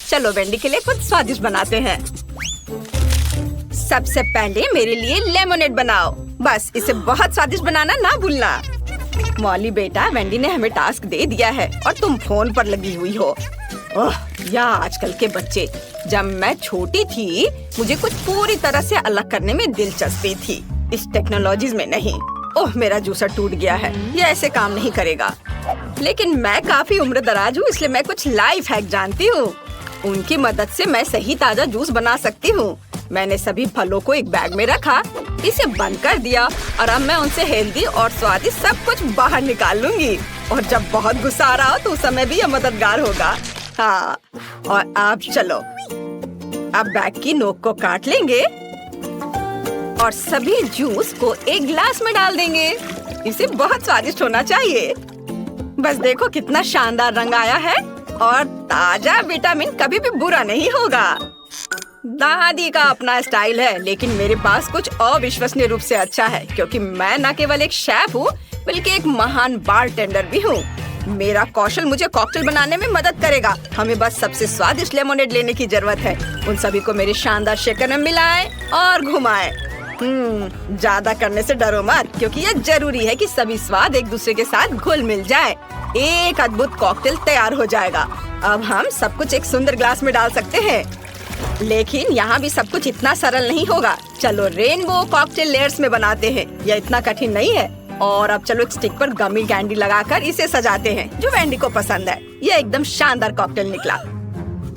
चलो वेंडी के लिए कुछ स्वादिष्ट बनाते हैं। सबसे पहले मेरे लिए लेमोनेड बनाओ। बस इसे बहुत स्वादिष्ट बनाना ना भूलना। मॉली बेटा, वेंडी ने हमें टास्क दे दिया है और तुम फोन पर लगी हुई हो। ओह, या आजकल के बच्चे। जब मैं छोटी थी मुझे कुछ पूरी तरह से अलग करने में दिलचस्पी थी, इस टेक्नोलॉजीज में नहीं। ओह, मेरा जूसर टूट गया है, ये ऐसे काम नहीं करेगा। लेकिन मैं काफी उम्र दराज हूँ, इसलिए मैं कुछ लाइफ हैक जानती हूँ। उनकी मदद से मैं सही ताजा जूस बना सकती हूँ। मैंने सभी फलों को एक बैग में रखा, इसे बंद कर दिया और अब मैं उनसे हेल्दी और स्वादिष्ट सब कुछ बाहर निकाल लूंगी। और जब बहुत गुस्सा आ रहा हो तो उस समय भी यह मददगार होगा। हाँ, और अब चलो, अब बैग की नोक को काट लेंगे और सभी जूस को एक गिलास में डाल देंगे। इसे बहुत स्वादिष्ट होना चाहिए। बस देखो कितना शानदार रंग आया है और ताजा विटामिन कभी भी बुरा नहीं होगा। दादी का अपना स्टाइल है, लेकिन मेरे पास कुछ अविश्वसनीय रूप से अच्छा है, क्योंकि मैं न केवल एक शेफ हूँ बल्कि एक महान बारटेंडर भी हूँ। मेरा कौशल मुझे कॉकटेल बनाने में मदद करेगा। हमें बस सबसे स्वादिष्ट लेमोनेड लेने की जरूरत है। उन सभी को मेरे शानदार शेकर में मिलाएं और घुमाएं। ज्यादा करने से डरो मत, क्योंकि यह जरूरी है कि सभी स्वाद एक दूसरे के साथ घुल मिल जाए। एक अद्भुत कॉकटेल तैयार हो जाएगा। अब हम सब कुछ एक सुंदर ग्लास में डाल सकते हैं, लेकिन यहाँ भी सब कुछ इतना सरल नहीं होगा। चलो रेनबो कॉकटेल लेयर्स में बनाते हैं। यह इतना कठिन नहीं है। और अब चलो एक स्टिक पर गमी कैंडी लगाकर इसे सजाते हैं, जो वेंडी को पसंद है। यह एकदम शानदार कॉकटेल निकला।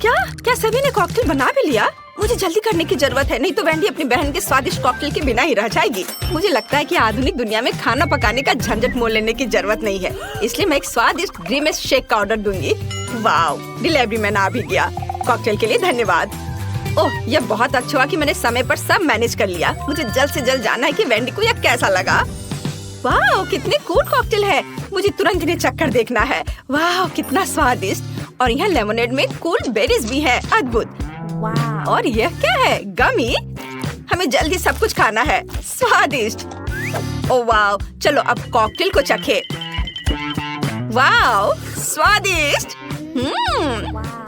क्या सभी ने कॉकटेल बना भी लिया? मुझे जल्दी करने की जरूरत है, नहीं तो वेंडी अपनी बहन के स्वादिष्ट कॉकटेल के बिना ही रह जाएगी। मुझे लगता है कि आधुनिक दुनिया में खाना पकाने का झंझट मोल लेने की जरूरत नहीं है, इसलिए मैं एक स्वादिष्ट ग्रीमेस शेक का ऑर्डर दूंगी। वाओ, डिलीवरी मैन आ भी गया। कॉकटेल के लिए धन्यवाद। ओह, यह बहुत अच्छा हुआ कि मैंने समय पर सब मैनेज कर लिया। मुझे जल्द से जल्द जानना है कि वेंडी को यह कैसा लगा। वाह, कितनी कूल कॉकटेल है। मुझे तुरंत इन्हें चक्कर देखना है। वाह, कितना स्वादिष्ट। और यहाँ लेमोनेड में कूल बेरीज भी है। अद्भुत। और यह क्या है? गमी। हमें जल्दी सब कुछ खाना है। स्वादिष्ट। ओह वाह, चलो अब कॉकटेल को चखे। वाह, स्वादिष्ट।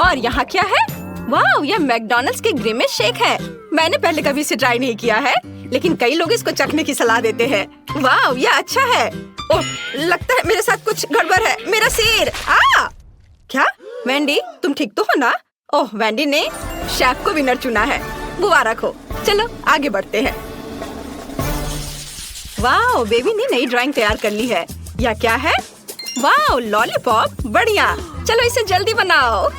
और यहाँ क्या है? वाह, यह मैकडॉनल्ड्स के ग्रीमेस शेक है। मैंने पहले कभी इसे ट्राई नहीं किया है, लेकिन कई लोग इसको चखने की सलाह देते हैं। वाह, यह अच्छा है। ओह, लगता है मेरे साथ कुछ गड़बड़ है। मेरा सिर। क्या वेंडी, तुम ठीक तो हो ना? ओह, वेंडी ने शेफ को विनर चुना है। मुबारक हो। चलो आगे बढ़ते हैं। वाह, बेबी ने नई ड्राइंग तैयार कर ली है। यह क्या है? वाह, लॉलीपॉप। बढ़िया, चलो इसे जल्दी बनाओ।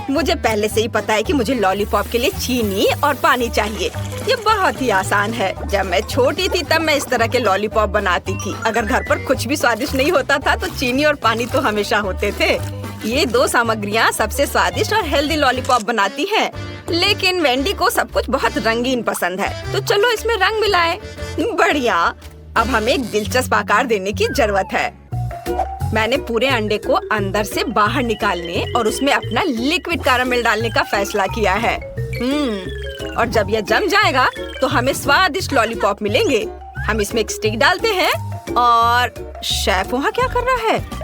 मुझे पहले से ही पता है कि मुझे लॉलीपॉप के लिए चीनी और पानी चाहिए। ये बहुत ही आसान है। जब मैं छोटी थी तब मैं इस तरह के लॉलीपॉप बनाती थी। अगर घर पर कुछ भी स्वादिष्ट नहीं होता था तो चीनी और पानी तो हमेशा होते थे। ये दो सामग्रियाँ सबसे स्वादिष्ट और हेल्दी लॉलीपॉप बनाती हैं। लेकिन वेंडी को सब कुछ बहुत रंगीन पसंद है, तो चलो इसमें रंग मिलाएं। बढ़िया। अब हमें एक दिलचस्प आकार देने की जरूरत है। मैंने पूरे अंडे को अंदर से बाहर निकालने और उसमें अपना लिक्विड कैरामेल डालने का फैसला किया है। और जब यह जम जाएगा तो हमें स्वादिष्ट लॉलीपॉप मिलेंगे। हम इसमें एक स्टिक डालते हैं और शेफ वहाँ क्या कर रहा है?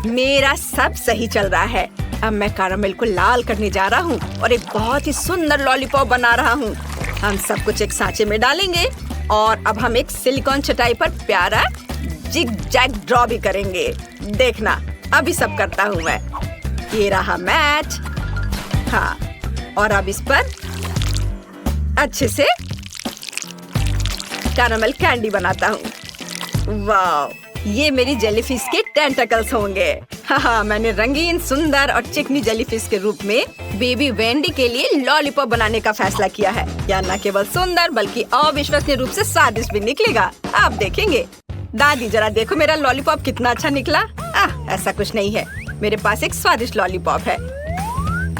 मेरा सब सही चल रहा है। अब मैं कैरामेल को लाल करने जा रहा हूँ और एक बहुत ही सुंदर लॉलीपॉप बना रहा हूँ। हम सब कुछ एक सांचे में डालेंगे और अब हम एक सिलिकॉन चटाई पर प्यारा जिग जैग ड्रॉ भी करेंगे। देखना, अभी सब करता हूँ मैं। ये रहा मैच। हाँ, और अब इस पर अच्छे से कैरामेल कैंडी बनाता हूँ। वाह, ये मेरी जेलीफिश के टेंटकल्स होंगे। हाँ, मैंने रंगीन, सुंदर और चिकनी जेलीफिश के रूप में बेबी वेंडी के लिए लॉलीपॉप बनाने का फैसला किया है। यह न केवल सुंदर बल्कि अविश्वसनीय रूप से स्वादिष्ट भी निकलेगा। आप देखेंगे। दादी, जरा देखो मेरा लॉलीपॉप कितना अच्छा निकला। ऐसा कुछ नहीं है, मेरे पास एक स्वादिष्ट लॉलीपॉप है।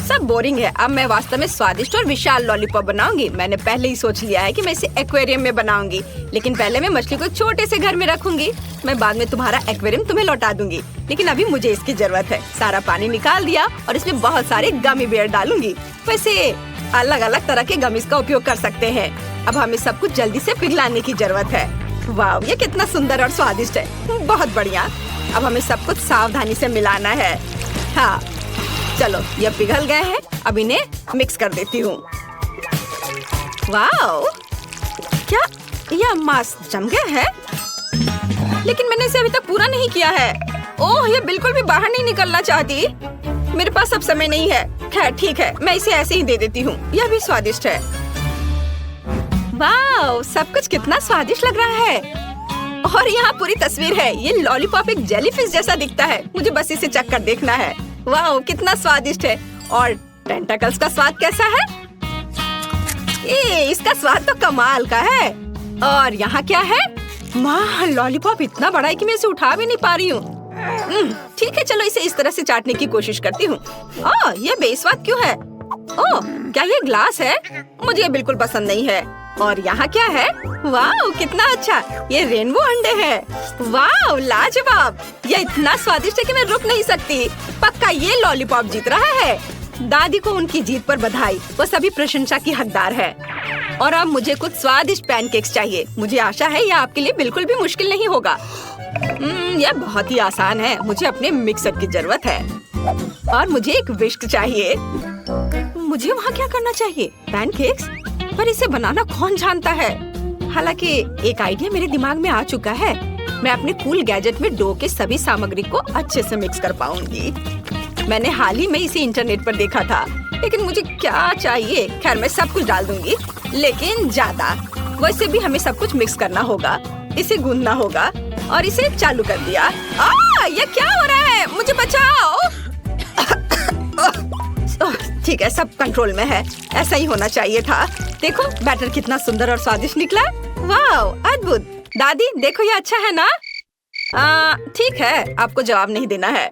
सब बोरिंग है। अब मैं वास्तव में स्वादिष्ट और विशाल लॉलीपॉप बनाऊंगी। मैंने पहले ही सोच लिया है कि मैं इसे एक्वेरियम में बनाऊंगी, लेकिन पहले मैं मछली को छोटे से घर में रखूंगी। मैं बाद में तुम्हारा एक्वेरियम तुम्हें लौटा दूंगी, लेकिन अभी मुझे इसकी जरूरत है। सारा पानी निकाल दिया और इसमें बहुत सारे गमी बेयर डालूंगी। वैसे अलग अलग तरह के गमीज का उपयोग कर सकते हैं। अब हमें सब कुछ जल्दी से पिघलाने की जरूरत है। वाह, ये कितना सुंदर और स्वादिष्ट है। बहुत बढ़िया। अब हमें सब कुछ सावधानी से मिलाना है। हाँ, चलो ये पिघल गए हैं, अब इन्हें मिक्स कर देती हूँ। वाओ, क्या यह मांस जम गया है? लेकिन मैंने इसे अभी तक पूरा नहीं किया है। ओह, ये बिल्कुल भी बाहर नहीं निकलना चाहती। मेरे पास अब समय नहीं है। खैर ठीक है, मैं इसे ऐसे ही दे देती हूँ। यह भी स्वादिष्ट है। वाओ, सब कुछ कितना स्वादिष्ट लग रहा है। और यहाँ पूरी तस्वीर है। ये लॉलीपॉप एक जेलीफिश जैसा दिखता है। मुझे बस इसे चख कर देखना है। वाओ, कितना स्वादिष्ट है। और टेंटाकल्स का स्वाद कैसा है? इसका स्वाद तो कमाल का है। और यहाँ क्या है? माँ, लॉलीपॉप इतना बड़ा है कि मैं इसे उठा भी नहीं पा रही हूँ। ठीक है, चलो इसे इस तरह से चाटने की कोशिश करती हूँ। ये बेस्वाद क्यों है? ओह, क्या ये ग्लास है? मुझे ये बिल्कुल पसंद नहीं है। और यहाँ क्या है? वाह, कितना अच्छा, ये रेनबो अंडे हैं। वाह, लाजवाब। ये इतना स्वादिष्ट है कि मैं रुक नहीं सकती। पक्का ये लॉलीपॉप जीत रहा है। दादी को उनकी जीत पर बधाई। वो सभी प्रशंसा की हकदार है। और अब मुझे कुछ स्वादिष्ट पैनकेक्स चाहिए। मुझे आशा है यह आपके लिए बिल्कुल भी मुश्किल नहीं होगा। यह बहुत ही आसान है। मुझे अपने मिक्सर की जरूरत है और मुझे एक विस्क चाहिए। मुझे वहाँ क्या करना चाहिए? पैनकेक्स? पर इसे बनाना कौन जानता है? हालांकि एक आइडिया मेरे दिमाग में आ चुका है। मैं अपने कूल गैजेट में डो के सभी सामग्री को अच्छे से मिक्स कर पाऊंगी। मैंने हाल ही में इसे इंटरनेट पर देखा था, लेकिन मुझे क्या चाहिए? खैर, मैं सब कुछ डाल दूंगी, लेकिन ज्यादा। वैसे भी हमें सब कुछ मिक्स करना होगा। इसे गूंदना होगा और इसे चालू कर दिया। ये क्या हो रहा है? मुझे बचाओ। ठीक है, सब कंट्रोल में है। ऐसा ही होना चाहिए था। देखो, बैटर कितना सुंदर और स्वादिष्ट निकला। वाह, अद्भुत। दादी देखो, ये अच्छा है ना? ठीक है, आपको जवाब नहीं देना है।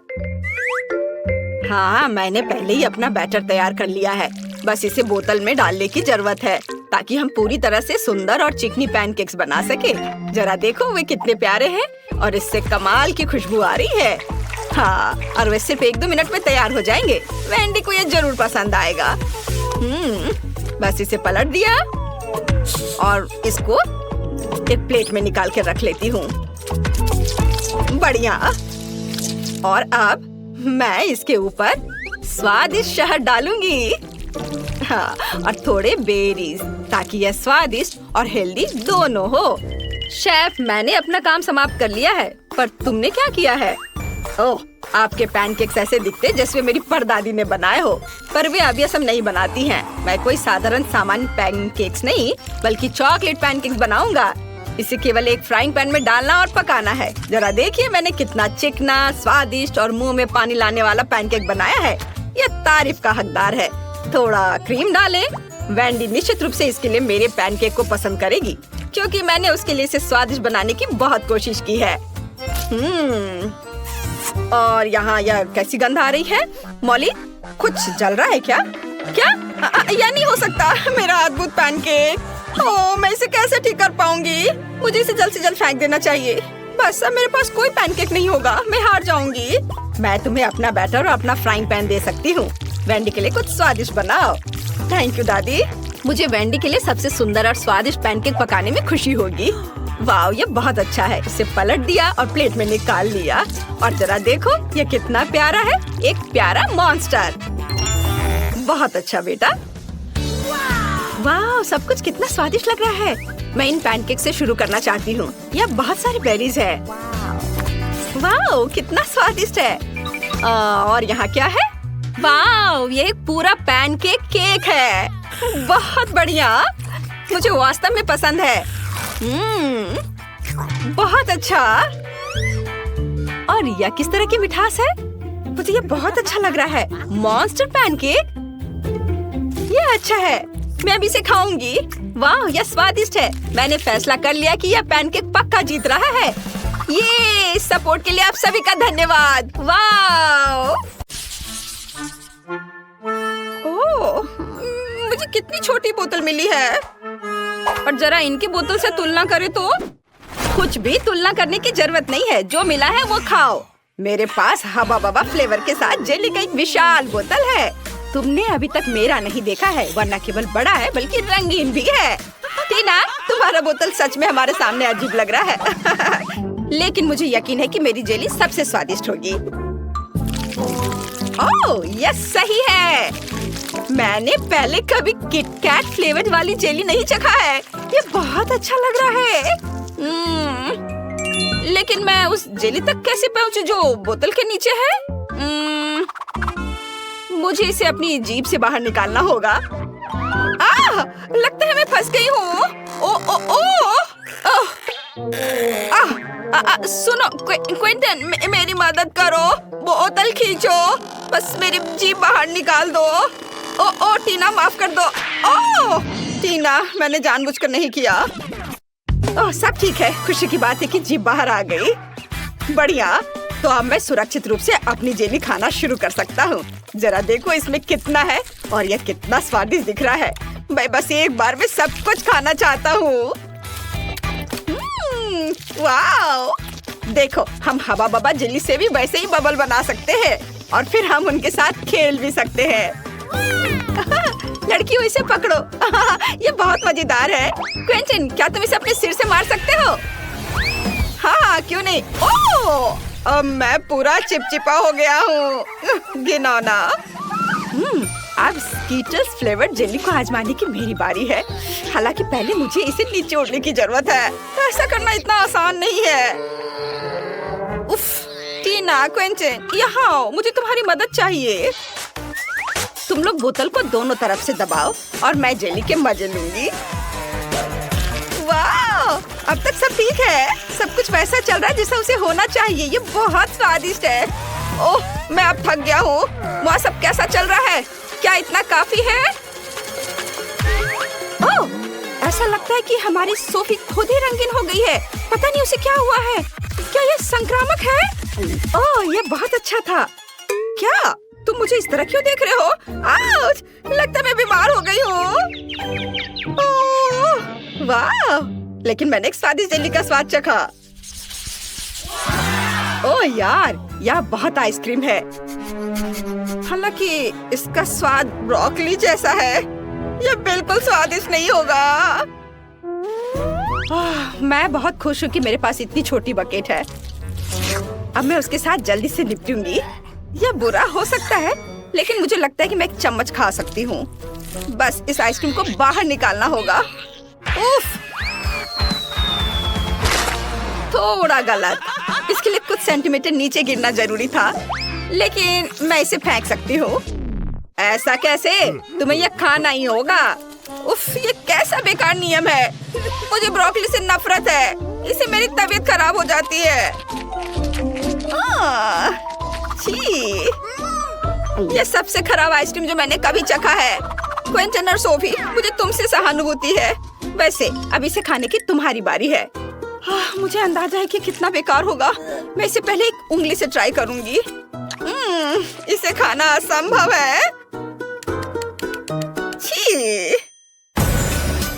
हाँ, मैंने पहले ही अपना बैटर तैयार कर लिया है। बस इसे बोतल में डालने की जरूरत है ताकि हम पूरी तरह से सुंदर और चिकनी पैनकेक्स बना सके। जरा देखो, वे कितने प्यारे हैं और इससे कमाल की खुशबू आ रही है। हाँ, और वे सिर्फ 1-2 मिनट में तैयार हो जाएंगे। वेंडी को ये जरूर पसंद आएगा। बस इसे पलट दिया और इसको एक प्लेट में निकाल के रख लेती हूँ। बढ़िया। और अब मैं इसके ऊपर स्वादिष्ट शहद डालूंगी। हाँ, और थोड़े बेरीज, ताकि यह स्वादिष्ट और हेल्दी दोनों हो। शेफ, मैंने अपना काम समाप्त कर लिया है, पर तुमने क्या किया है? ओह, आपके पैनकेक्स ऐसे दिखते जैसे मेरी परदादी ने बनाए हो, पर वे अब ये सब नहीं बनाती हैं। मैं कोई साधारण सामान्य पैनकेक्स नहीं, बल्कि चॉकलेट पैनकेक्स बनाऊंगा। इसे केवल एक फ्राइंग पैन में डालना और पकाना है। जरा देखिए, मैंने कितना चिकना, स्वादिष्ट और मुंह में पानी लाने वाला पैनकेक बनाया है। यह तारीफ का हकदार है। थोड़ा क्रीम डालें। वेंडी निश्चित रूप से इसके लिए मेरे पैनकेक को पसंद करेगी, क्योंकि मैंने उसके लिए इसे स्वादिष्ट बनाने की बहुत कोशिश की है। और यहाँ यह कैसी गंध आ रही है? मॉली, कुछ जल रहा है क्या? क्या? यह नहीं हो सकता। मेरा अद्भुत पैनकेक। ओह, मैं इसे कैसे ठीक कर पाऊंगी? मुझे इसे जल्द से जल्द फेंक देना चाहिए। बस अब मेरे पास कोई पैनकेक नहीं होगा। मैं हार जाऊंगी। मैं तुम्हें अपना बैटर और अपना फ्राइंग पैन दे सकती हूँ। वेंडी के लिए कुछ स्वादिष्ट बनाओ। थैंक यू दादी। मुझे वेंडी के लिए सबसे सुंदर और स्वादिष्ट पैनकेक पकाने में खुशी होगी। वाह, ये बहुत अच्छा है। इसे पलट दिया और प्लेट में निकाल लिया। और जरा देखो, ये कितना प्यारा है। एक प्यारा मॉन्स्टर। बहुत अच्छा बेटा। वाह, सब कुछ कितना स्वादिष्ट लग रहा है। मैं इन पैनकेक से शुरू करना चाहती हूँ। यह बहुत सारे बेरीज है। वाह, कितना स्वादिष्ट है। और यहाँ क्या है? वाह, ये एक पूरा पैनकेक केक है। बहुत बढ़िया, मुझे वास्तव में पसंद है। बहुत अच्छा। और यह किस तरह की मिठास है? मुझे ये बहुत अच्छा लग रहा है। मॉन्स्टर पैनकेक, यह अच्छा है। मैं भी इसे खाऊंगी। वाह, यह स्वादिष्ट है। मैंने फैसला कर लिया कि यह पैनकेक पक्का जीत रहा है। ये सपोर्ट के लिए आप सभी का धन्यवाद। वाह, ओह, मुझे कितनी छोटी बोतल मिली है। और जरा इनकी बोतल से तुलना करें तो कुछ भी तुलना करने की जरूरत नहीं है। जो मिला है वो खाओ। मेरे पास हबा बबा फ्लेवर के साथ जेली का एक विशाल बोतल है। तुमने अभी तक मेरा नहीं देखा है, वरना केवल बड़ा है बल्कि रंगीन भी है। टीना, तुम्हारा बोतल सच में हमारे सामने अजीब लग रहा है। लेकिन मुझे यकीन है कि मेरी जेली सबसे स्वादिष्ट होगी। ओह यस सही है। मैंने पहले कभी किटकैट फ्लेवर्ड वाली जेली नहीं चखा है। ये बहुत अच्छा लग रहा है। लेकिन मैं उस जेली तक कैसे पहुंचूं जो बोतल के नीचे है? मुझे इसे अपनी जीभ से बाहर निकालना होगा। लगता है मैं फंस गई हूँ। सुनो क्विंटन, मेरी मदद करो। बोतल खींचो, बस मेरी जीभ बाहर निकाल दो। ओ टीना, माफ कर दो। टीना, मैंने जानबूझकर नहीं किया। सब ठीक है। खुशी की बात है कि जीभ बाहर आ गई। बढ़िया, तो अब मैं सुरक्षित रूप से अपनी जेली खाना शुरू कर सकता हूँ। जरा देखो इसमें कितना है और यह कितना स्वादिष्ट दिख रहा है। मैं बस एक बार में सब कुछ खाना चाहता हूँ। वाओ! देखो, हम हवा बबा जेली से भी वैसे ही बबल बना सकते हैं और फिर हम उनके साथ खेल भी सकते हैं। लड़कियों, इसे पकड़ो। ये बहुत मजेदार है। क्विंटन, क्या तुम इसे अपने सिर से मार सकते हो? हाँ, क्यों नहीं। अब मैं पूरा चिपचिपा हो गया हूँ। घिनौना। अब स्कीटल्स फ्लेवर्ड जेली को आजमाने की मेरी बारी है। हालांकि पहले मुझे इसे नीचे उड़ने की जरूरत है। ऐसा करना इतना आसान नहीं है। उफ, टीना, क्विंटन, यहाँ आओ, मुझे तुम्हारी मदद चाहिए। तुम लोग बोतल को दोनों तरफ से दबाओ और मैं जेली के मजे लूंगी। वाह! अब तक सब ठीक है। सब कुछ वैसा चल रहा है जैसा उसे होना चाहिए। ये बहुत स्वादिष्ट है। ओह, मैं अब थक गया हूँ। वहाँ सब कैसा चल रहा है? क्या इतना काफी है? ओह, ऐसा लगता है कि हमारी सोफी खुद ही रंगीन हो गई है। पता नहीं उसे क्या हुआ है। क्या ये संक्रामक है? ओह, ये बहुत अच्छा था। क्या तुम मुझे इस तरह क्यों देख रहे हो? आउच! लगता है मैं बीमार हो गई हूँ। वाह! लेकिन मैंने एक स्वादिष्ट जेली का स्वाद चखा। ओह यार, यह बहुत आइसक्रीम है। हालांकि इसका स्वाद ब्रोकली जैसा है। यह बिल्कुल स्वादिष्ट नहीं होगा। मैं बहुत खुश हूँ कि मेरे पास इतनी छोटी बकेट है। अब मैं उसके साथ जल्दी से निपटूंगी। यह बुरा हो सकता है, लेकिन मुझे लगता है कि मैं एक चम्मच खा सकती हूँ। बस इस आइसक्रीम को बाहर निकालना होगा। उफ! थोड़ा गलत। इसके लिए कुछ सेंटीमीटर नीचे गिरना जरूरी था, लेकिन मैं इसे फेंक सकती हूँ। ऐसा कैसे? तुम्हें यह खाना ही होगा। उफ, ये कैसा बेकार नियम है। मुझे ब्रोकली से नफरत है। इससे मेरी तबीयत खराब हो जाती है। छी! ये सबसे खराब आइसक्रीम जो मैंने कभी चखा है। क्विंटन और सोफी, मुझे तुमसे सहानुभूति है। वैसे अब इसे खाने की तुम्हारी बारी है। मुझे अंदाजा है कि कितना बेकार होगा। मैं इसे पहले एक उंगली से ट्राई करूंगी। इसे खाना असंभव है। छी!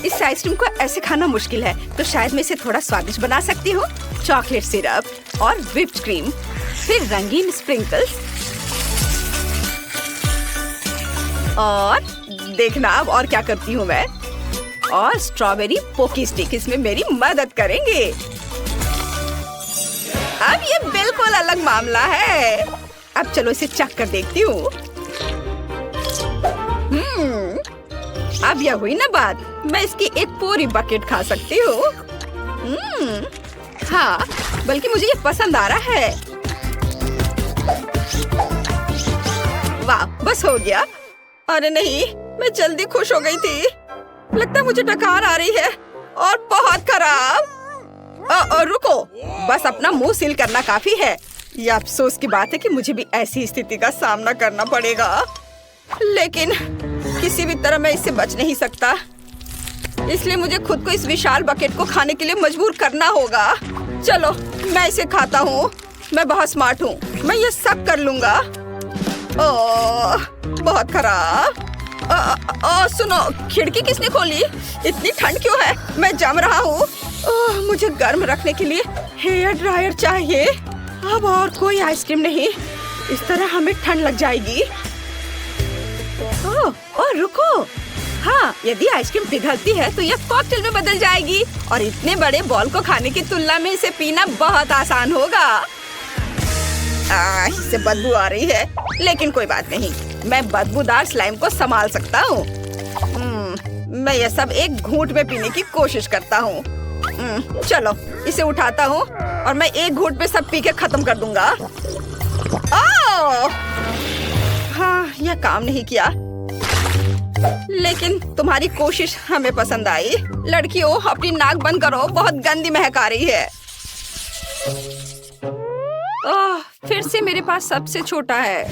इस आइसक्रीम को ऐसे खाना मुश्किल है, तो शायद मैं इसे थोड़ा स्वादिष्ट बना सकती हूँ। चॉकलेट सिरप और व्हिप्ड क्रीम, फिर रंगीन स्प्रिंकल्स, और देखना अब और क्या करती हूँ मैं। और स्ट्रॉबेरी पोकी स्टिक इसमें मेरी मदद करेंगे। अब ये बिल्कुल अलग मामला है। अब चलो इसे चख कर देखती हूँ। अब यह हुई ना बात। मैं इसकी एक पूरी बकेट खा सकती हूँ। हाँ, बल्कि मुझे ये पसंद आ रहा है। वाह, बस हो गया। अरे नहीं, मैं जल्दी खुश हो गई थी। लगता है मुझे डकार आ रही है और बहुत खराब। रुको, बस अपना मुंह सील करना काफी है। यह अफसोस की बात है कि मुझे भी ऐसी स्थिति का सामना करना पड़ेगा, लेकिन किसी भी तरह मैं इससे बच नहीं सकता। इसलिए मुझे खुद को इस विशाल बकेट को खाने के लिए मजबूर करना होगा। चलो, मैं इसे खाता हूँ। मैं बहुत स्मार्ट हूँ। मैं ये सब कर लूँगा। ओह, बहुत खराब। सुनो, खिड़की किसने खोली? इतनी ठंड क्यों है? मैं जम रहा हूँ। मुझे गर्म रखने के लिए हेयर ड्रायर चाहिए। अब और कोई आइसक्रीम नहीं। इस तरह हमें ठंड लग जाएगी। ओह, रुको। हाँ, यदि आइसक्रीम पिघलती है तो यह कॉकटेल में बदल जाएगी और इतने बड़े बॉल को खाने की तुलना में इसे पीना बहुत आसान होगा। इससे बदबू आ रही है, लेकिन कोई बात नहीं, मैं बदबूदार स्लाइम को संभाल सकता हूँ। मैं ये सब एक घूंट में पीने की कोशिश करता हूँ। चलो इसे उठाता हूँ और मैं एक घूंट में सब पी के खत्म कर दूंगा। हाँ, यह काम नहीं किया, लेकिन तुम्हारी कोशिश हमें पसंद आई। लड़कियों, अपनी नाक बंद करो, बहुत गंदी महक आ रही है। फिर से मेरे पास सबसे छोटा है,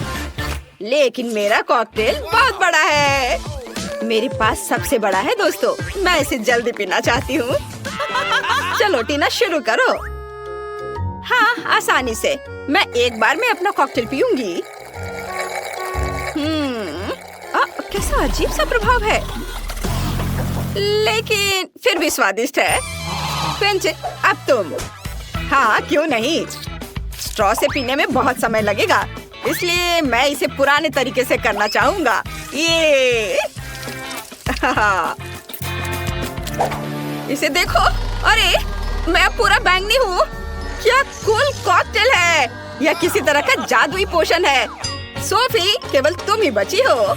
लेकिन मेरा कॉकटेल बहुत बड़ा है। मेरे पास सबसे बड़ा है दोस्तों, मैं इसे जल्दी पीना चाहती हूँ। चलो टीना, शुरू करो। हाँ, आसानी से। मैं एक बार में अपना कॉकटेल पीऊंगी। कैसा अजीब सा प्रभाव है, लेकिन फिर भी स्वादिष्ट है। क्विंटन, अब तुम। हाँ, क्यों नहीं। स्ट्रॉ से पीने में बहुत समय लगेगा, इसलिए मैं इसे पुराने तरीके से करना चाहूंगा। ये इसे देखो, अरे मैं पूरा बैंगनी हूँ। क्या कूल कॉकटेल है, यह किसी तरह का जादुई पोशन है। सोफी, केवल तुम ही बची हो।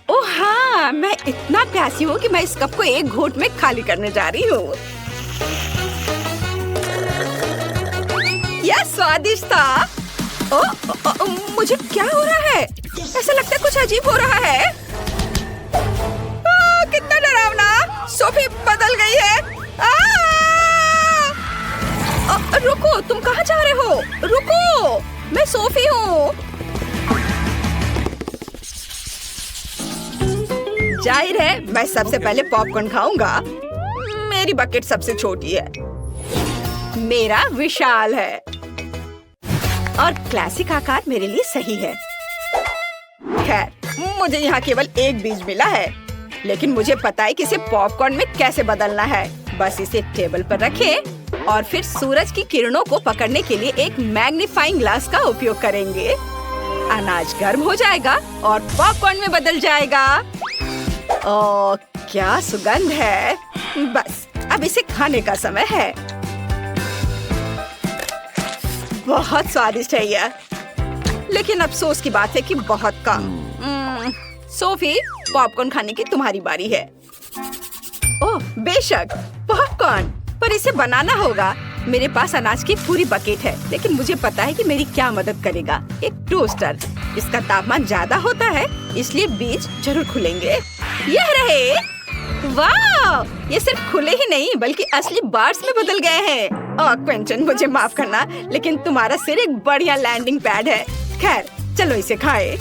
ओह हाँ, मैं इतना प्यासी हूँ कि मैं इस कप को एक घूंट में खाली करने जा रही हूँ। यह स्वादिष्ट था। मुझे क्या हो रहा है? ऐसा लगता है कुछ अजीब हो रहा है। कितना डरावना। सोफी बदल गई है। रुको, तुम कहाँ जा रहे हो? रुको, मैं सोफी हूँ। जाहिर है मैं सबसे पहले पॉपकॉर्न खाऊंगा। मेरी बकेट सबसे छोटी है, मेरा विशाल है, और क्लासिक आकार मेरे लिए सही है। खैर, मुझे यहाँ केवल एक बीज मिला है, लेकिन मुझे पता है कि इसे पॉपकॉर्न में कैसे बदलना है। बस इसे टेबल पर रखें और फिर सूरज की किरणों को पकड़ने के लिए एक मैग्नीफाइंग ग्लास का उपयोग करेंगे। अनाज गर्म हो जाएगा और पॉपकॉर्न में बदल जाएगा। ओह, क्या सुगंध है। बस अब इसे खाने का समय है। बहुत स्वादिष्ट है यह, लेकिन अफसोस की बात है कि बहुत कम। सोफी, पॉपकॉर्न खाने की तुम्हारी बारी है। ओह बेशक, पॉपकॉर्न, पर इसे बनाना होगा। मेरे पास अनाज की पूरी बकेट है, लेकिन मुझे पता है कि मेरी क्या मदद करेगा। एक टोस्टर। इसका तापमान ज्यादा होता है, इसलिए बीज जरूर खुलेंगे। यह रहे। वाह, ये सिर्फ खुले ही नहीं बल्कि असली बार्स में बदल गए हैं। क्विंटन, मुझे माफ करना, लेकिन तुम्हारा सिर एक बढ़िया लैंडिंग पैड है। खैर, चलो इसे खाएं।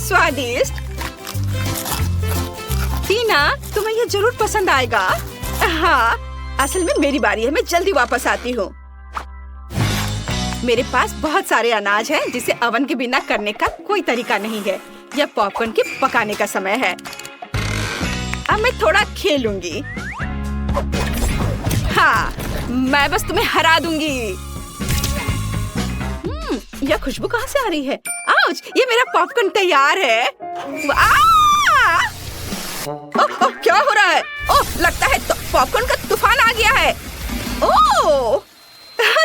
स्वादिष्ट। टीना, तुम्हें ये जरूर पसंद आएगा। हाँ, असल में मेरी बारी है, मैं जल्दी वापस आती हूँ। मेरे पास बहुत सारे अनाज हैं, जिसे ओवन के बिना करने का कोई तरीका नहीं है। यह पॉपकॉर्न के पकाने का समय है। अब मैं थोड़ा खेलूंगी। हाँ, मैं बस तुम्हें हरा दूंगी। यह खुशबू कहाँ से आ रही है? आउच, ये मेरा पॉपकॉर्न तैयार है। ओह, क्या हो रहा है? ओह, लगता है तो पॉपकॉर्न का तूफान आ गया है। ओह,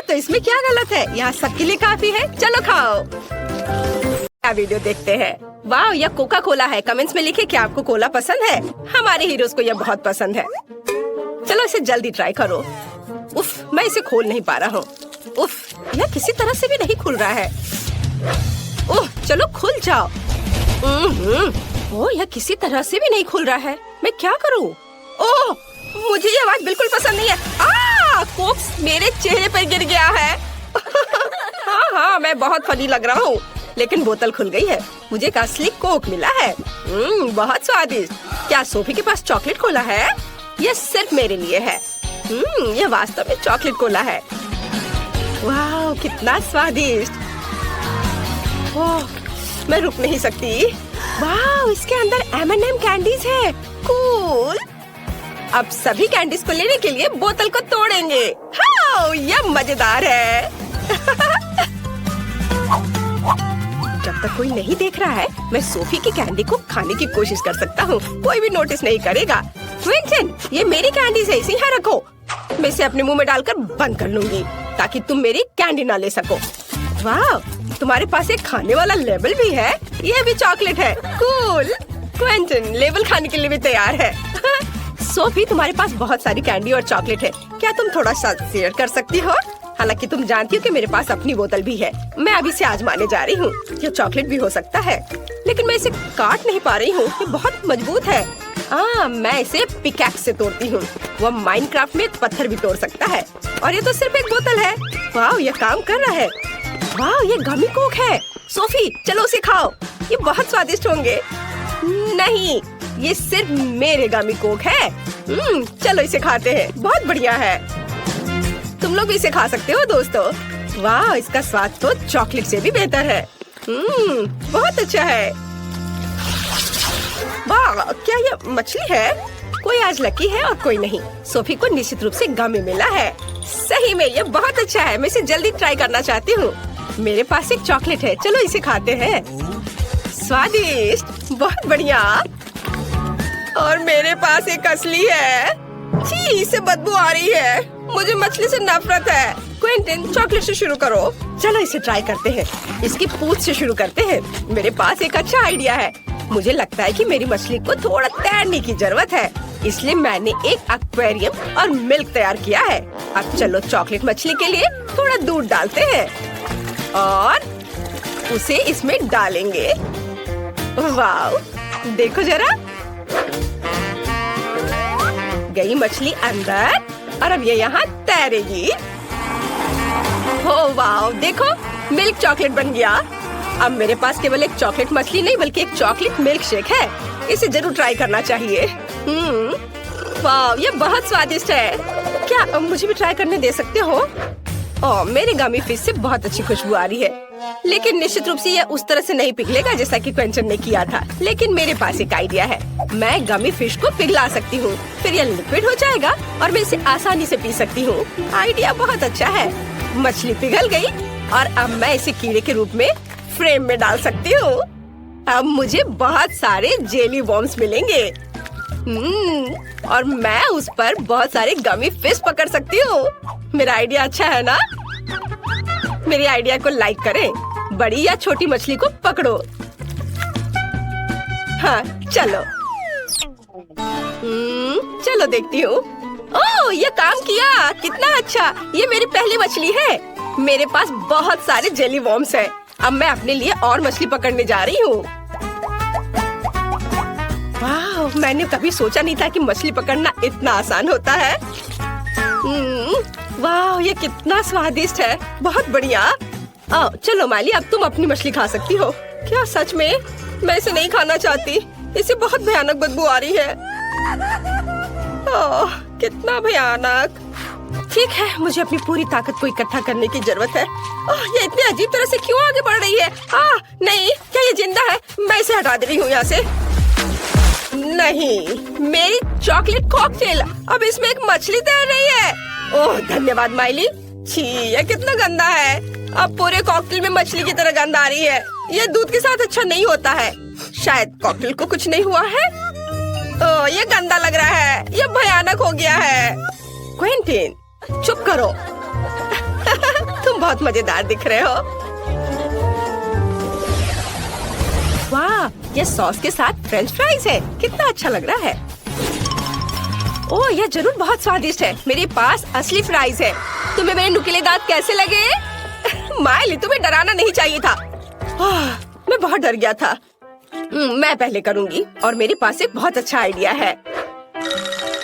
तो इसमें क्या गलत है? यहाँ सबके लिए काफी है। चलो खाओ। क्या वीडियो देखते हैं? वाह, यह कोका कोला है। कमेंट्स में लिखे कि आपको कोला पसंद है। हमारे हीरोज को यह बहुत पसंद है। चलो इसे जल्दी ट्राई करो। उफ, मैं इसे खोल नहीं पा रहा हूँ। उफ, यह किसी तरह से भी नहीं खुल रहा है। ओह, चलो खुल जाओ। ओह, यह किसी तरह से भी नहीं खुल रहा है। मैं क्या करूँ? ओह, मुझे ये आवाज बिल्कुल पसंद नहीं है। कोक मेरे चेहरे पर गिर गया है। हाँ, मैं बहुत फनी लग रहा हूँ, लेकिन बोतल खुल गई है। मुझे एक असली कोक मिला है। बहुत स्वादिष्ट। क्या सोफी के पास चॉकलेट कोला है? यह सिर्फ मेरे लिए है। यह वास्तव में चॉकलेट कोला है। वाह, कितना स्वादिष्ट। ओह, मैं रुक नहीं सकती। वाह, इसके अंदर M&M कैंडीज है। कूल। अब सभी कैंडीज को लेने के लिए बोतल को तोड़ेंगे। हाँ, यह मजेदार है। जब तक कोई नहीं देख रहा है, मैं सोफी की कैंडी को खाने की कोशिश कर सकता हूँ। कोई भी नोटिस नहीं करेगा। क्विंटन, ये मेरी कैंडीज है, इसे यहाँ रखो। मैं इसे अपने मुंह में डालकर बंद कर लूंगी। ताकि तुम मेरी कैंडी ना ले सको। वाह, तुम्हारे पास एक खाने वाला लेबल भी है। ये भी चॉकलेट है। कूल। क्विंटन लेबल खाने के लिए भी तैयार है। सोफी, तुम्हारे पास बहुत सारी कैंडी और चॉकलेट है। क्या तुम थोड़ा सा शेयर कर सकती हो? हालांकि तुम जानती हो कि मेरे पास अपनी बोतल भी है। मैं अभी से आजमाने जा रही हूँ। ये चॉकलेट भी हो सकता है, लेकिन मैं इसे काट नहीं पा रही हूँ। ये बहुत मजबूत है। मैं इसे पिकैक्स से तोड़ती हूँ। वो माइनक्राफ्ट में पत्थर भी तोड़ सकता है। और ये तो सिर्फ एक बोतल है। वाह, ये काम कर रहा है। वाह, ये गमी कोक है। सोफी, चलो उसे खाओ। ये बहुत स्वादिष्ट होंगे। नहीं, ये सिर्फ मेरे गमी कोक है। चलो इसे खाते हैं। बहुत बढ़िया है। तुम लोग भी इसे खा सकते हो दोस्तों। वाह, इसका स्वाद तो चॉकलेट से भी बेहतर है। बहुत अच्छा है। वाह, क्या ये मछली है? कोई आज लकी है और कोई नहीं। सोफी को निश्चित रूप से गमी मिला है। सही में ये बहुत अच्छा है। मैं इसे जल्दी ट्राई करना चाहती हूँ। मेरे पास एक चॉकलेट है। चलो इसे खाते हैं। स्वादिष्ट, बहुत बढ़िया। और मेरे पास एक असली है। छी, इससे बदबू आ रही है। मुझे मछली से नफरत है। क्विंटन, चॉकलेट से शुरू करो। चलो इसे ट्राई करते हैं। इसकी पूंछ से शुरू करते हैं। मेरे पास एक अच्छा आइडिया है। मुझे लगता है कि मेरी मछली को थोड़ा तैरने की जरूरत है, इसलिए मैंने एक एक्वेरियम और मिल्क तैयार किया है। अब चलो चॉकलेट मछली के लिए थोड़ा दूध डालते हैं और उसे इसमें डालेंगे। वाव, देखो जरा, गई मछली अंदर और अब ये यहाँ तैरेगी। हो वाव, देखो मिल्क चॉकलेट बन गया। अब मेरे पास केवल एक चॉकलेट मछली नहीं बल्कि एक चॉकलेट मिल्क शेक है। इसे जरूर ट्राई करना चाहिए। वाव, ये बहुत स्वादिष्ट है। क्या मुझे भी ट्राई करने दे सकते हो? मेरे गमी फिश से बहुत अच्छी खुशबू आ रही है, लेकिन निश्चित रूप से ये उस तरह से नहीं पिघलेगा जैसा कि क्विंटन ने किया था। लेकिन मेरे पास एक आइडिया है। मैं गमी फिश को पिघला सकती हूँ, फिर ये लिक्विड हो जाएगा और मैं इसे आसानी से पी सकती हूँ। आइडिया बहुत अच्छा है। मछली पिघल गई और अब मैं इसे कीड़े के रूप में फ्रेम में डाल सकती हूँ। अब मुझे बहुत सारे जेली वॉर्म्स मिलेंगे। और मैं उस पर बहुत सारे गमी फिश पकड़ सकती हूँ। मेरा आइडिया अच्छा है ना? मेरे आइडिया को लाइक करें। बड़ी या छोटी मछली को पकड़ो। हाँ, चलो। चलो देखती हूँ। ओह, ये काम किया। कितना अच्छा। ये मेरी पहली मछली है। मेरे पास बहुत सारे जेली वॉर्म्स हैं। अब मैं अपने लिए और मछली पकड़ने जा रही हूँ। वाह, मैंने कभी सोचा नहीं था कि मछली पकड़ना इतना आसान होता है। वाह, ये कितना स्वादिष्ट है। बहुत बढ़िया। चलो माली, अब तुम अपनी मछली खा सकती हो। क्या सच में? मैं इसे नहीं खाना चाहती। इसे बहुत भयानक बदबू आ रही है। कितना भयानक। ठीक है, मुझे अपनी पूरी ताकत को इकट्ठा करने की जरूरत है। ये इतनी अजीब तरह से क्यों आगे बढ़ रही है? नहीं, क्या ये जिंदा है? मैं इसे हटा दे रही हूँ यहाँ से। नहीं, मेरी चॉकलेट कॉकटेल, अब इसमें एक मछली तैर रही है। ओह, धन्यवाद माइली। छी, ये कितना गंदा है। अब पूरे कॉकटेल में मछली की तरह गंध आ रही है। ये दूध के साथ अच्छा नहीं होता है। शायद कॉकटेल को कुछ नहीं हुआ है। ये गंदा लग रहा है। ये भयानक हो गया है। क्विंटन, चुप करो। तुम बहुत मजेदार दिख रहे हो। वाह, ये सॉस के साथ फ्रेंच फ्राइज है। कितना अच्छा लग रहा है। ओह, यह जरूर बहुत स्वादिष्ट है। मेरे पास असली फ्राइज है। तुम्हें मेरे नुकीले दांत कैसे लगे? माइली, तुम्हें डराना नहीं चाहिए था। मैं बहुत डर गया था। मैं पहले करूंगी और मेरे पास एक बहुत अच्छा आइडिया है।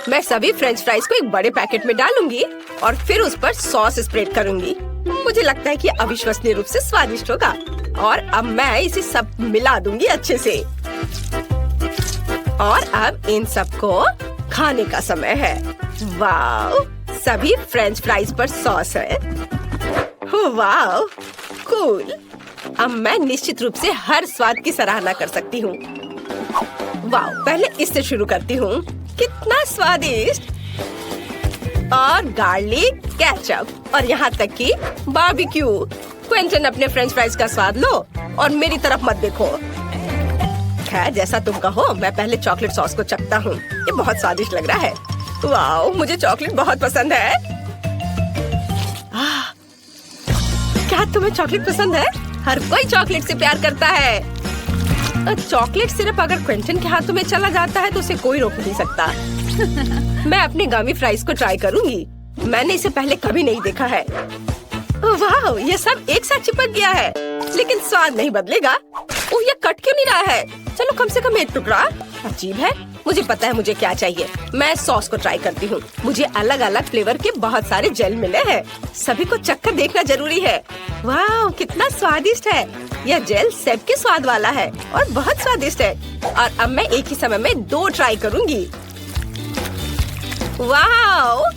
मैं सभी फ्रेंच फ्राइज को एक बड़े पैकेट में डालूंगी और फिर उस पर सॉस स्प्रेड करूंगी। मुझे लगता है कि अविश्वसनीय रूप से स्वादिष्ट होगा। और अब मैं इसे सब मिला दूंगी अच्छे से। और अब इन सबको खाने का समय है। वाव, सभी फ्रेंच फ्राइज पर सॉस है। वाव, कूल। अब मैं निश्चित रूप से हर स्वाद की सराहना कर सकती हूँ। वाव, पहले इससे शुरू करती हूँ। कितना स्वादिष्ट। और गार्लिक, केचप और यहाँ तक कि बारबेक्यू। क्विंटन, अपने फ्रेंच फ्राइज का स्वाद लो और मेरी तरफ मत देखो। खैर, जैसा तुम कहो। मैं पहले चॉकलेट सॉस को चखता हूँ। ये बहुत स्वादिष्ट लग रहा है। वाओ, मुझे चॉकलेट बहुत पसंद है। क्या तुम्हें चॉकलेट पसंद है? हर कोई चॉकलेट से प्यार करता है। चॉकलेट सिर्फ अगर क्विंटन के हाथों में चला जाता है तो उसे कोई रोक नहीं सकता। मैं अपने गमी फ्राइज को ट्राई करूंगी। मैंने इसे पहले कभी नहीं देखा है। वाह, ये सब एक साथ चिपक गया है, लेकिन स्वाद नहीं बदलेगा। ओह, ये कट क्यों नहीं रहा है? चलो कम से कम एक टुकड़ा। अजीब है। मुझे पता है मुझे क्या चाहिए। मैं सॉस को ट्राई करती हूँ। मुझे अलग अलग फ्लेवर के बहुत सारे जेल मिले हैं। सभी को चखकर देखना जरूरी है। वाह, कितना स्वादिष्ट है। यह जेल सेब के स्वाद वाला है और बहुत स्वादिष्ट है। और अब मैं एक ही समय में 2 ट्राई करूँगी। वाह,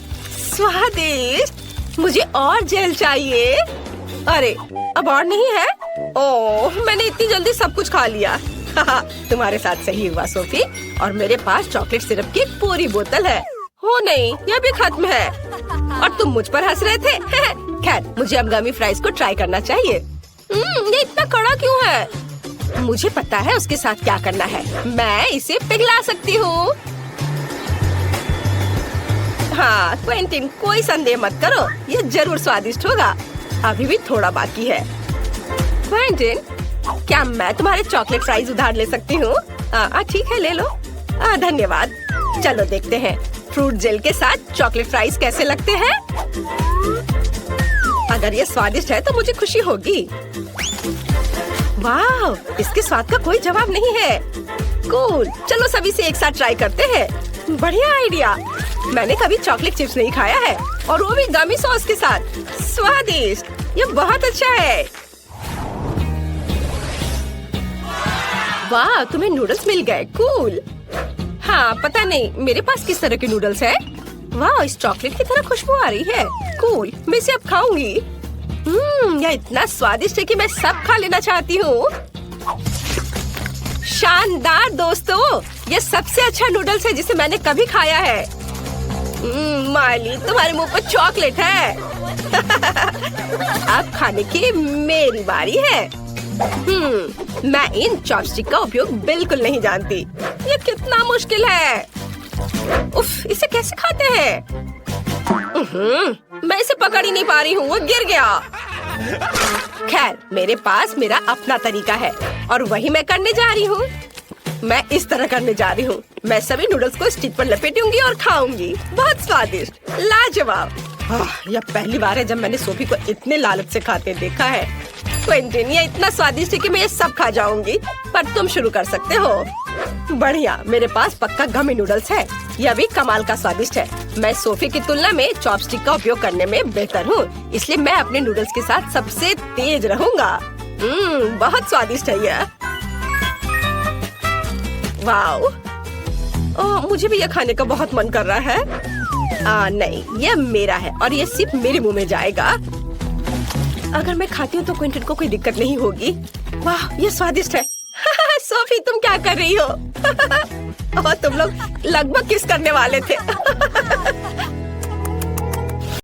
स्वादिष्ट। मुझे और जेल चाहिए। अरे, अब और नहीं है? ओह, मैंने इतनी जल्दी सब कुछ खा लिया। तुम्हारे साथ सही हुआ सोफी। और मेरे पास चॉकलेट सिरप की एक पूरी बोतल है। हो नहीं, यह भी खत्म है। और तुम मुझ पर हंस रहे थे। खैर, मुझे अब गमी फ्राइज को ट्राई करना चाहिए। ये इतना कड़ा क्यों है? मुझे पता है उसके साथ क्या करना है। मैं इसे पिघला सकती हूँ। हाँ क्विंटन, कोई संदेह मत करो, ये जरूर स्वादिष्ट होगा। अभी भी थोड़ा बाकी है। क्विंटन, क्या मैं तुम्हारे चॉकलेट फ्राइज उधार ले सकती हूँ? ठीक है, ले लो। धन्यवाद। चलो देखते हैं फ्रूट जेल के साथ चॉकलेट फ्राइज कैसे लगते हैं। अगर ये स्वादिष्ट है तो मुझे खुशी होगी। वाह, इसके स्वाद का कोई जवाब नहीं है। कूल, चलो सभी से एक साथ ट्राई करते हैं। बढ़िया आइडिया। मैंने कभी चॉकलेट चिप्स नहीं खाया है, और वो भी गमी सॉस के साथ। स्वादिष्ट, ये बहुत अच्छा है। वाह, तुम्हें नूडल्स मिल गए। कूल। हाँ, पता नहीं मेरे पास किस तरह के नूडल्स है। वाह, इस चॉकलेट की तरह खुशबू आ रही है। कूल, मैं इसे अब खाऊंगी। यह इतना स्वादिष्ट है कि मैं सब खा लेना चाहती हूँ। शानदार दोस्तों, ये सबसे अच्छा नूडल्स है जिसे मैंने कभी खाया है। माली, तुम्हारे मुंह पर चॉकलेट है। अब खाने की मेरी बारी है। मैं इन चॉपस्टिक का उपयोग बिल्कुल नहीं जानती। ये कितना मुश्किल है। उफ, इसे कैसे खाते हैं? मैं इसे पकड़ ही नहीं पा रही हूँ, वो गिर गया। खैर, मेरे पास मेरा अपना तरीका है और वही मैं करने जा रही हूँ। मैं इस तरह करने जा रही हूँ। मैं सभी नूडल्स को स्टिक पर लपेटूंगी और खाऊंगी। बहुत स्वादिष्ट, लाजवाब। यह पहली बार है जब मैंने सोफी को इतने लालच से खाते देखा है। क्विंटन, ये इतना स्वादिष्ट है कि मैं ये सब खा जाऊंगी, पर तुम शुरू कर सकते हो। बढ़िया, मेरे पास पक्का गमी नूडल्स है। यह भी कमाल का स्वादिष्ट है। मैं सोफी की तुलना में चॉपस्टिक का उपयोग करने में बेहतर हूँ, इसलिए मैं अपने नूडल्स के साथ सबसे तेज रहूंगा। बहुत स्वादिष्ट है यह। वाओ, मुझे भी यह खाने का बहुत मन कर रहा है। नहीं, यह मेरा है और यह सिर्फ मेरे मुंह में जाएगा। अगर मैं खाती हूँ तो क्विंटन को कोई दिक्कत नहीं होगी। वाह, ये स्वादिष्ट है। सोफी, तुम क्या कर रही हो? और तुम लोग लगभग किस करने वाले थे।